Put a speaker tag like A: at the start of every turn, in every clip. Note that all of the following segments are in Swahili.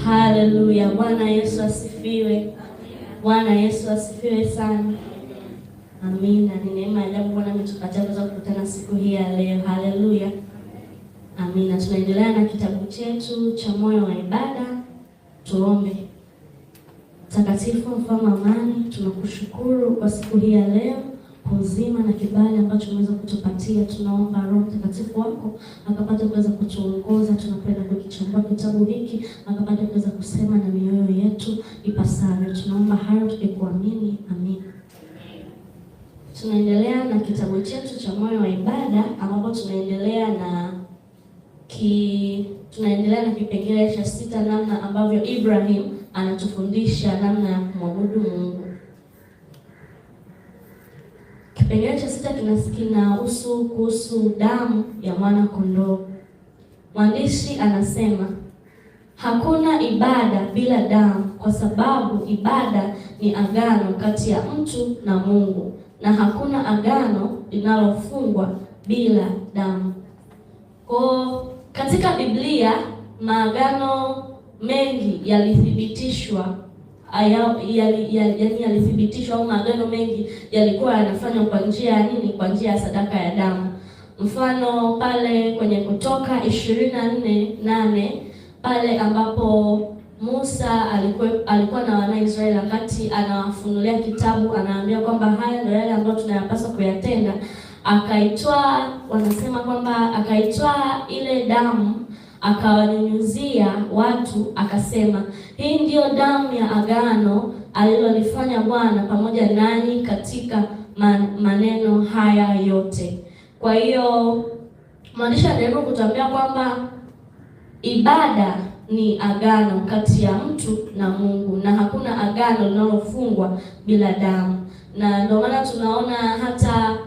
A: Haleluya. Bwana Yesu asifiwe. Bwana Yesu asifiwe sana. Amina. Ni neema ya ajabu Bwana ametupatia kuweza kukutana siku hii ya leo. Haleluya. Amina. Tunaendelea na kitabu chetu cha Moyo wa Ibada. Tuombe. Mtakatifu, mfalme amani, tunakushukuru kwa siku hii ya leo, kwa uzima na kibali ambacho umeweza kutupatia. Tunaomba Roho Mtakatifu wako akapate kuweza kutuongoza tunapenda kukichambua kitabu hiki, akapate kuweza kusema na mioyo yetu ipasavyo. Tunaomba hayo tukikuamini. Amina. Tunaendelea na kitabu chetu cha Moyo wa Ibada, ambapo tunaendelea na kipengele cha 6, namna ambavyo Ibrahim anatufundisha namna ya kumwabudu Mungu. Kipengele cha 6 kinahusu kuhusu damu ya mwana kondoo. Mwandishi anasema, hakuna ibada bila damu, kwa sababu ibada ni agano kati ya mtu na Mungu, na hakuna agano linalofungwa bila damu. Kwa katika Biblia maagano mengi yalithibitishwa yalithibitishwa au maagano mengi yalikuwa yanafanywa kwa njia ya nini? Kwa njia ya sadaka ya damu. Mfano pale kwenye Kutoka 24:8 pale ambapo Musa alikuwa na wana Israeli, wakati anawafunulia kitabu, anaambia kwamba haya ndio yale ambayo tunayapaswa kuyatenda. Akaitwaa ile damu akawanyunyuzia watu, akasema, hii ndiyo damu ya agano alilolifanya Bwana pamoja nanyi katika maneno haya yote. Kwa hiyo mwandishi anajaribu kutuambia kwamba ibada ni agano kati ya mtu na Mungu, na hakuna agano linalofungwa bila damu. Na ndio maana tunaona hata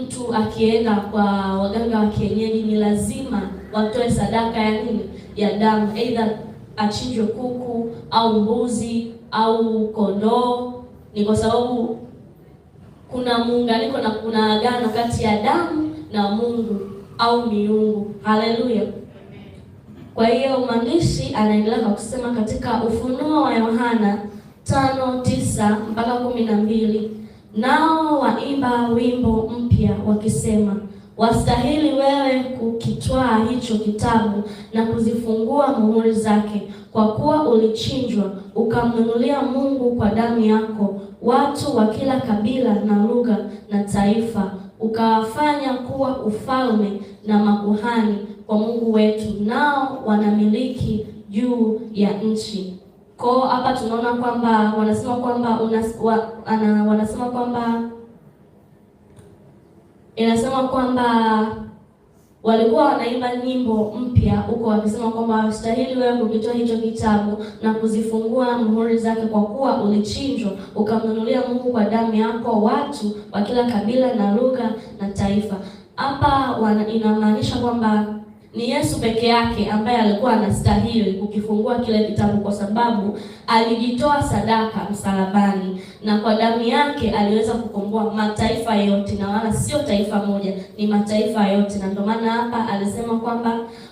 A: mtu akienda kwa waganga wa kienyeji ni lazima watoe sadaka ya nini? Ya damu, either achinjwe kuku au mbuzi au kondoo. Ni kwa sababu kuna muunganiko na kuna agano kati ya damu na Mungu au miungu. Haleluya. Kwa hiyo mwandishi anaendelea kwa kusema katika Ufunuo wa Yohana 5:9-12, nao waimba wimbo mpya wakisema, wastahili wewe kukitwaa hicho kitabu na kuzifungua muhuri zake, kwa kuwa ulichinjwa ukamnunulia Mungu kwa damu yako watu wa kila kabila na lugha na taifa, ukawafanya kuwa ufalme na makuhani kwa Mungu wetu, nao wanamiliki juu ya nchi. Kwa hapa tunaona kwamba inasema kwamba walikuwa wanaimba nyimbo mpya huko wakisema kwamba wastahili wewe kukitoa hicho kitabu na kuzifungua muhuri zake, kwa kuwa ulichinjwa ukamnunulia Mungu kwa damu yako watu wa kila kabila na lugha na taifa. Hapa inamaanisha kwamba ni Yesu peke yake ambaye alikuwa anastahili kukifungua kile kitabu, kwa sababu alijitoa sadaka msalabani, na kwa damu yake aliweza kukomboa mataifa yote, na wala sio taifa moja, ni mataifa yote. Na ndio maana hapa alisema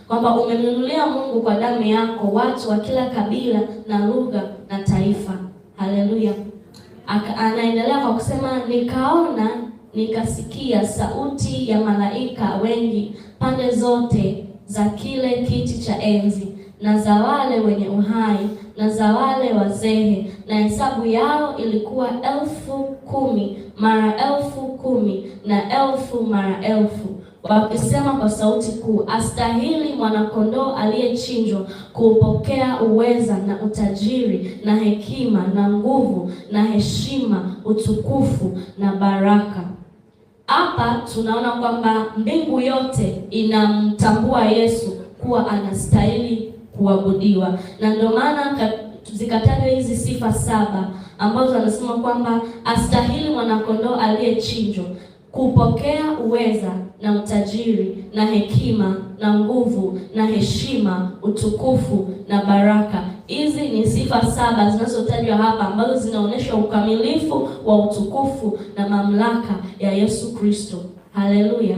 A: kwamba umemnunulia Mungu kwa damu yako watu wa kila kabila na lugha na taifa. Haleluya. Anaendelea kwa kusema, nikaona nikasikia sauti ya malaika wengi pande zote za kile kiti cha enzi, na za wale wenye uhai, na za wale wazee, na hesabu yao ilikuwa 10,000 mara 10,000 na 1,000 mara 1,000, wakisema kwa sauti kuu, astahili mwanakondoo aliyechinjwa kuupokea uweza na utajiri na hekima na nguvu na heshima, utukufu na baraka. Hapa tunaona kwamba mbingu yote inamtambua Yesu kuwa anastahili kuabudiwa, na ndio maana zikatajwa hizi sifa 7 ambazo anasema kwamba astahili mwanakondoo aliyechinjwa kupokea uweza na utajiri na hekima na nguvu na heshima, utukufu na baraka. Hizi ni sifa 7 zinazotajwa hapa, ambazo zinaonyesha ukamilifu wa utukufu na mamlaka ya Yesu Kristo. Haleluya.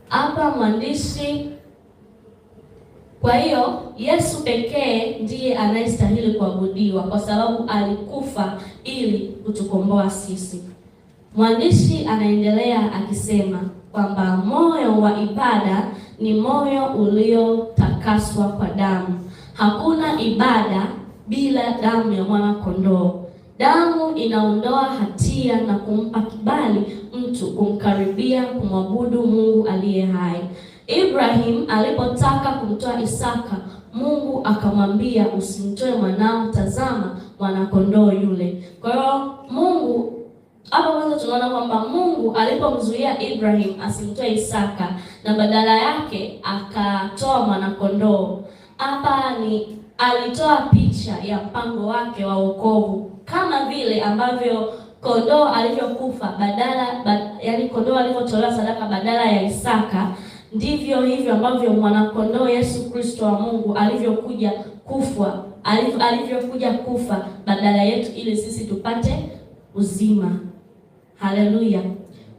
A: Hapa mwandishi Kwa hiyo Yesu pekee ndiye anayestahili kuabudiwa kwa sababu alikufa ili kutukomboa sisi. Mwandishi anaendelea akisema kwamba moyo wa ibada ni moyo uliotakaswa kwa damu. Hakuna ibada bila damu ya mwana kondoo. Damu inaondoa hatia na kumpa kibali mtu kumkaribia kumwabudu Mungu aliye hai. Ibrahim alipotaka kumtoa Isaka, Mungu akamwambia, usimtoe mwanao, tazama mwana kondoo yule. Kwa hiyo Mungu hapo kwanza tunaona kwamba Mungu alipomzuia Ibrahim asimtoe Isaka na badala yake akatoa mwana kondoo, hapa ni alitoa picha ya mpango wake wa wokovu, kama vile ambavyo kondoo alivyokufa yaani kondoo alivyotolewa sadaka badala ya Isaka, ndivyo hivyo ambavyo mwana kondoo Yesu Kristo wa Mungu alivyokuja kufa badala yetu ili sisi tupate uzima. Haleluya.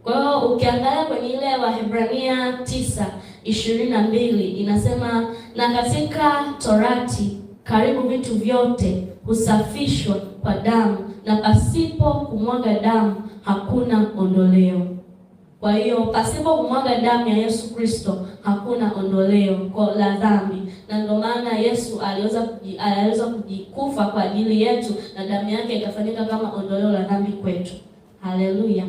A: Kwa hiyo ukiangalia kwenye ile Waebrania 9:22 inasema, na katika Torati karibu vitu vyote husafishwa kwa damu, na pasipo kumwaga damu hakuna ondoleo. Kwa hiyo pasipo kumwaga damu ya Yesu Kristo hakuna ondoleo la dhambi, na ndio maana Yesu aliweza kujikufa kwa ajili yetu na damu yake ikafanyika kama ondoleo la dhambi kwetu. Haleluya.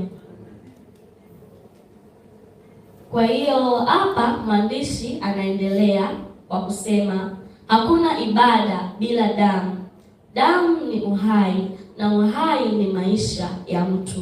A: Kwa hiyo hapa mwandishi anaendelea kwa kusema hakuna ibada bila damu. Damu ni uhai na uhai ni maisha ya mtu.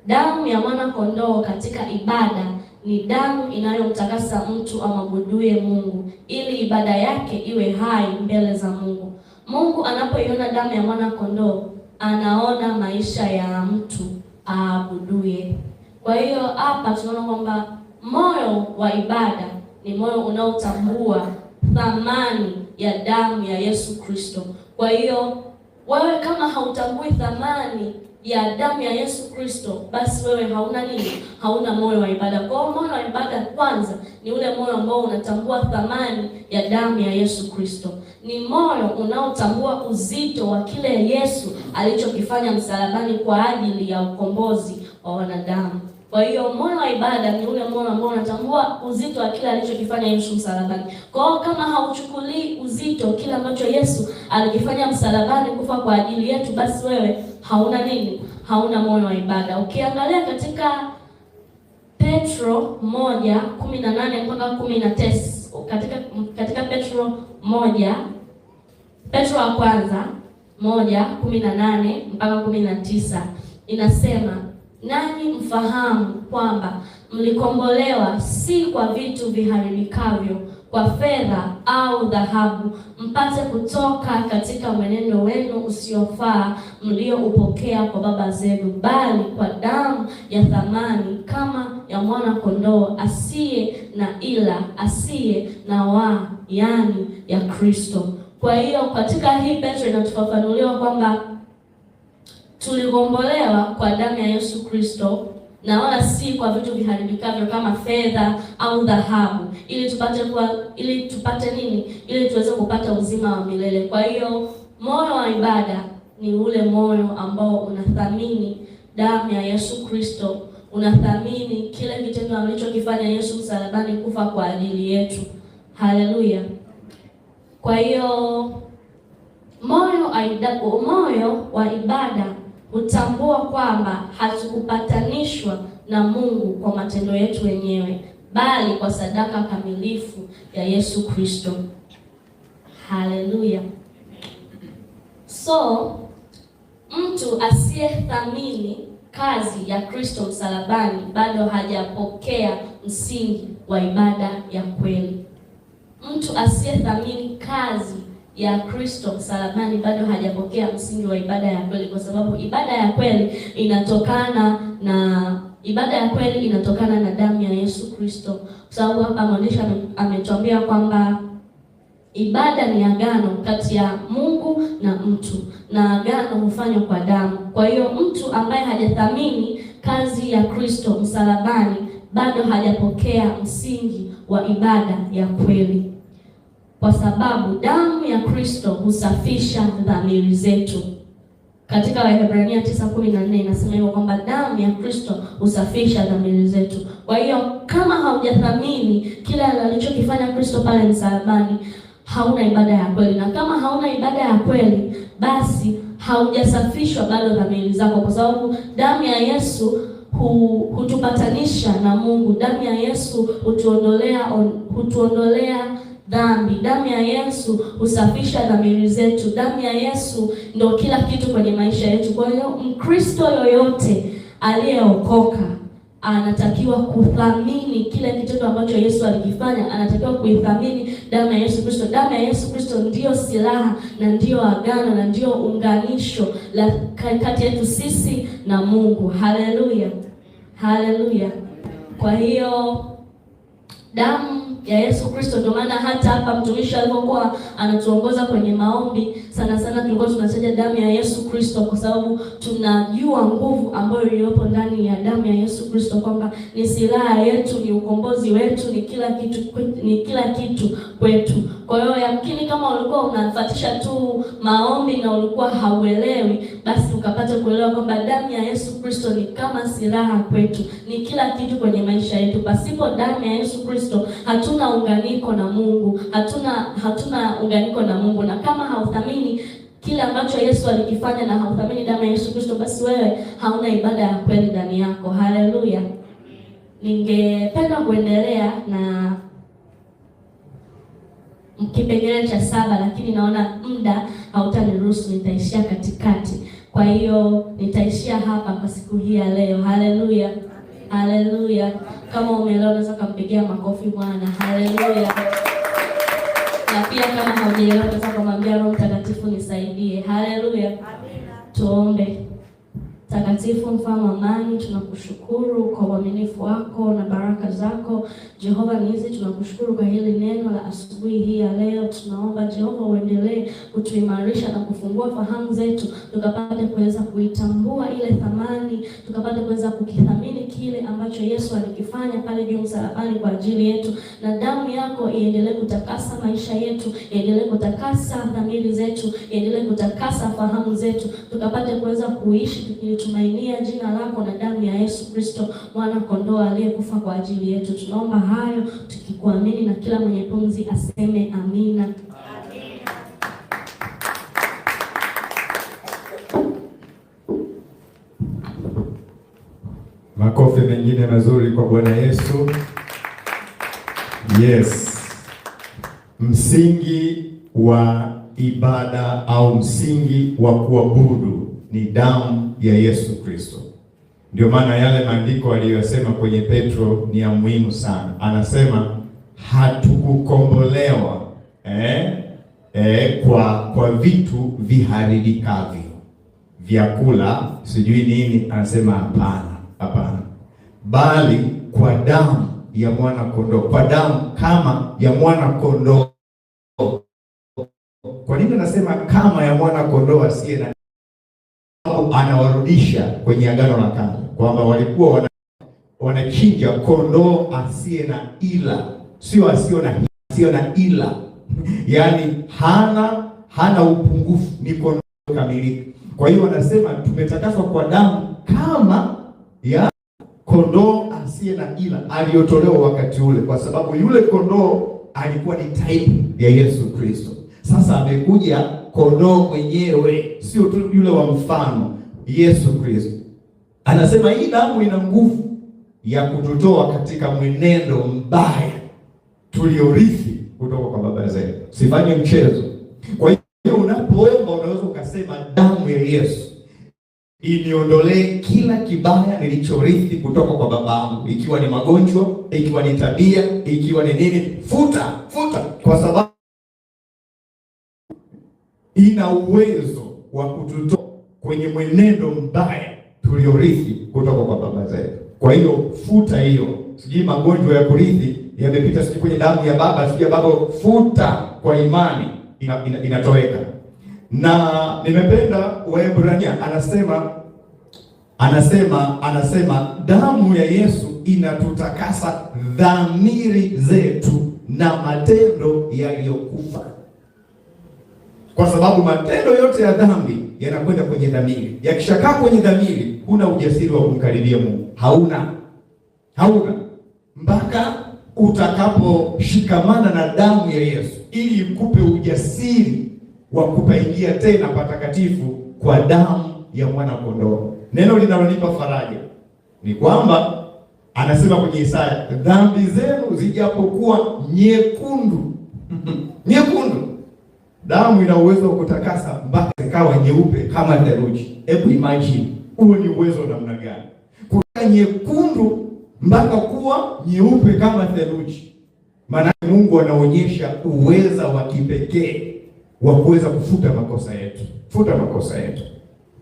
A: Damu ya mwana kondoo katika ibada ni damu inayomtakasa mtu amwabuduye Mungu ili ibada yake iwe hai mbele za Mungu. Mungu anapoiona damu ya mwana kondoo anaona maisha ya mtu aabuduye. Kwa hiyo hapa tunaona kwamba moyo wa ibada ni moyo unaotambua thamani ya damu ya Yesu Kristo. Kwa hiyo wewe kama hautambui thamani ya damu ya Yesu Kristo, basi wewe hauna moyo wa ibada. Kwa hiyo moyo wa ibada kwanza ni ule moyo ambao unatambua thamani ya damu ya Yesu Kristo. Ni moyo unaotambua uzito wa kile Yesu alichokifanya msalabani kwa ajili ya ukombozi wa wanadamu. Kwa hiyo moyo wa ibada ni ule moyo ambao unatambua uzito wa kile alichokifanya Yesu msalabani. Kwa hiyo kama hauchukulii uzito kile ambacho Yesu alikifanya msalabani kufa kwa ajili yetu, basi wewe hauna moyo wa ibada. Ukiangalia katika Petro 1:18 mpaka 19, katika Petro wa kwanza 1:18 mpaka 19 inasema, nanyi mfahamu kwamba mlikombolewa si kwa vitu viharibikavyo, kwa fedha au dhahabu, mpate kutoka katika mwenendo wenu usiofaa mlioupokea kwa baba zenu, bali kwa damu ya thamani kama ya mwana kondoo asiye na ila, asiye na waa, yani ya Kristo. Kwa hiyo katika hii Petro inatufafanuliwa kwamba tulikombolewa kwa damu ya Yesu Kristo na wala si kwa vitu viharibikavyo kama fedha au dhahabu, ili tuweze kupata uzima wa milele. Kwa hiyo moyo wa ibada ni ule moyo ambao unathamini damu ya Yesu Kristo, unathamini kile kitendo alichokifanya Yesu msalabani kufa kwa ajili yetu. Haleluya. Kwa hiyo moyo wa ibada hutambua kwamba hatukupatanishwa na Mungu kwa matendo yetu wenyewe, bali kwa sadaka kamilifu ya Yesu Kristo. Haleluya. So mtu asiyethamini kazi ya Kristo msalabani bado hajapokea msingi wa ibada ya kweli. Mtu asiyethamini kazi ya Kristo msalabani bado hajapokea msingi wa ibada ya kweli, kwa sababu ibada ya kweli inatokana na damu ya Yesu Kristo. Kwa sababu hapa mwandishi ametuambia kwamba ibada ni agano kati ya Mungu na mtu, na agano hufanywa kwa damu. Kwa hiyo mtu ambaye hajathamini kazi ya Kristo msalabani bado hajapokea msingi wa ibada ya kweli. kwa sababu damu ya Kristo husafisha dhamiri zetu. Katika Waebrania 9:14 inasema hivyo kwamba damu ya Kristo husafisha dhamiri zetu. Kwa hiyo kama haujathamini kile alichokifanya Kristo pale msalabani, hauna ibada ya kweli, na kama hauna ibada ya kweli, basi haujasafishwa bado dhamiri zako, kwa sababu damu ya Yesu hutupatanisha na Mungu. Damu ya Yesu hutuondolea dhambi. Damu ya Yesu husafisha dhamiri zetu. Damu ya Yesu ndio kila kitu kwenye maisha yetu. Kwa hiyo Mkristo yoyote aliyeokoka anatakiwa kuthamini kile kitendo ambacho Yesu alikifanya, anatakiwa kuithamini damu ya Yesu Kristo. Damu ya Yesu Kristo ndiyo silaha na ndiyo agano na ndiyo unganisho la kati yetu sisi na Mungu. Haleluya. Haleluya. Kwa hiyo damu ya Yesu Kristo, ndio maana hata hapa mtumishi alipokuwa anatuongoza kwenye maombi, sana sana tulikuwa tunataja damu ya Yesu Kristo, kwa sababu tunajua nguvu ambayo iliyopo ndani ya damu ya Yesu Kristo, kwamba ni silaha yetu, ni ukombozi wetu, ni kila kitu kwetu. Kwa hiyo yamkini kama ulikuwa unafuatisha tu maombi na ulikuwa hauelewi, basi ukapata kuelewa kwamba damu ya Yesu Kristo ni kama silaha kwetu, ni kila kitu kwenye maisha yetu. Pasipo damu ya Yesu Kristo hatuna unganiko na Mungu, hatuna unganiko na Mungu. Na kama hauthamini kile ambacho Yesu alikifanya na hauthamini damu ya Yesu Kristo, basi wewe hauna ibada ya kweli ndani yako. Haleluya. Ningependa kuendelea na kipengele cha 7, lakini naona muda hautaniruhusu, nitaishia katikati. Kwa hiyo nitaishia hapa kwa siku hii ya leo. Haleluya. Haleluya. Kama umeelewa unaweza kumpigia makofi Bwana. Haleluya. Na pia kama haujaelewa unaweza kumwambia Roho Mtakatifu nisaidie. Haleluya. Amina. Tuombe. Takatifu, mfalme wa amani, tunakushukuru kwa uaminifu wako na baraka zako. Jehova nizi, tunakushukuru kwa hili neno la asubuhi hii ya leo. Tunaomba Jehova uendelee kutuimarisha na kufungua fahamu zetu, tukapate kuweza kuitambua ile thamani, tukapate kuweza kukithamini kile ambacho Yesu alikifanya pale juu msalabani kwa ajili yetu, na damu yako iendelee kutakasa maisha yetu, iendelee kutakasa dhamiri zetu, iendelee kutakasa fahamu zetu, tukapate kuweza kuishi tukitumainia jina lako na damu ya Yesu Kristo, mwana kondoo aliyekufa kwa ajili yetu. Tunaomba hayo tukikuamini, na kila mwenye pumzi aseme amina.
B: Makofi mengine mazuri kwa Bwana Yesu. Yes. Msingi wa ibada au msingi wa kuabudu ni damu ya Yesu Kristo. Ndio maana yale maandiko aliyosema kwenye Petro ni ya muhimu sana. Anasema hatukukombolewa kwa vitu viharibikavyo, vyakula sijui nini. Anasema hapana, bali kwa damu ya mwana kondoo, kwa damu kama ya mwana kondoo. Kwa nini anasema kama ya mwana kondoo asiye na, anawarudisha kwenye agano la kale kwamba walikuwa wanachinja kondoo asiye na ila, sio asio na ila yaani hana upungufu, ni kondoo kamili. Kwa hiyo wanasema tumetakaswa kwa damu kama ya kondoo asiye na ila aliyotolewa wakati ule, kwa sababu yule kondoo alikuwa ni type ya Yesu Kristo. Sasa amekuja kondoo mwenyewe, sio tu yule wa mfano, Yesu Kristo. Anasema hii damu ina nguvu ya kututoa katika mwenendo mbaya tuliorithi kutoka kwa baba zetu. Sifanye mchezo. Kwa hiyo unapoomba unaweza ukasema damu ya Yesu iniondolee kila kibaya nilichorithi kutoka kwa babangu, ikiwa ni magonjwa, ikiwa ni tabia, ikiwa ni nini, futa, kwa sababu ina uwezo wa kututoa kwenye mwenendo mbaya tuliorithi kutoka kwa baba zetu. Kwa hiyo futa hiyo, sijui magonjwa ya kurithi yamepita sijui kwenye damu ya baba, sijui baba, futa kwa imani, inatoweka. Na nimependa Waebrania anasema damu ya Yesu inatutakasa dhamiri zetu na matendo yaliyokufa, kwa sababu matendo yote ya dhambi yanakwenda kwenye dhamiri. Yakishakaa kwenye dhamiri, huna ujasiri wa kumkaribia Mungu, hauna mpaka utakaposhikamana na damu ya Yesu, ili ikupe ujasiri wa kupaingia tena patakatifu kwa damu ya mwana kondoo. Neno linalonipa faraja ni kwamba anasema kwenye Isaya, dhambi zenu zijapokuwa nyekundu nyekundu, damu ina uwezo wa kutakasa mpaka zikawa nyeupe kama theluji. Hebu imagine, huo ni uwezo namna gani? Kutoka nyekundu mpaka kuwa nyeupe kama theluji. Maana Mungu anaonyesha uweza wa kipekee wa kuweza kufuta makosa yetu, futa makosa yetu.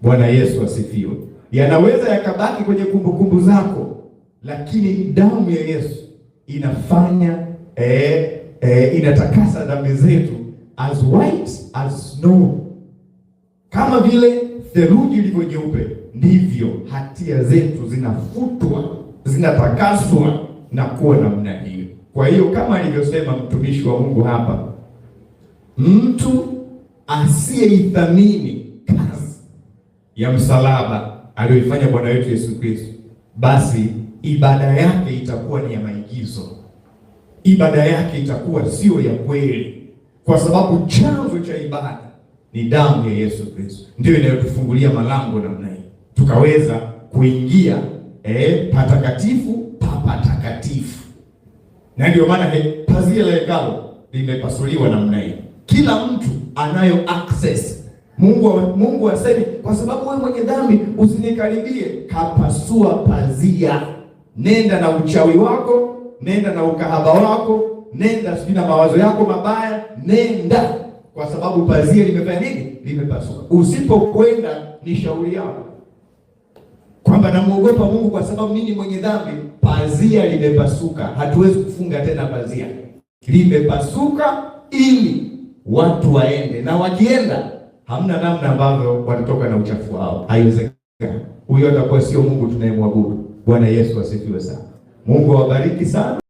B: Bwana Yesu asifiwe. Yanaweza yakabaki kwenye kumbukumbu zako, lakini damu ya Yesu inafanya inatakasa dhambi zetu as white as snow. Kama vile theluji ilivyo nyeupe, ndivyo hatia zetu zinafutwa, zinatakaswa na kuwa namna hiyo. Kwa hiyo kama alivyosema mtumishi wa Mungu hapa, mtu asiyeithamini kazi ya msalaba aliyoifanya Bwana wetu Yesu Kristo, basi ibada yake itakuwa ni ya maigizo, ibada yake itakuwa sio ya kweli, kwa sababu chanzo cha ibada ni damu ya Yesu Kristo. Ndio inayotufungulia malango namna hii, tukaweza kuingia patakatifu pa patakatifu. Na ndio maana pazia la hekalu limepasuliwa namna hii, kila mtu anayo access. Mungu asemi, kwa sababu wewe mwenye dhambi usinikaribie. Kapasua pazia. Nenda na uchawi wako, nenda na ukahaba wako, nenda sijui na mawazo yako mabaya, nenda, kwa sababu pazia limefanya nini? Limepasuka. Usipokwenda ni shauri yako kwamba namuogopa Mungu kwa sababu mimi mwenye dhambi. Pazia limepasuka, hatuwezi kufunga tena pazia. Limepasuka ili watu waende, na wakienda hamna namna ambavyo watatoka na uchafu wao. Haiwezekani. Huyo atakuwa sio Mungu tunayemwabudu. Bwana Yesu asifiwe sana. Mungu awabariki sana.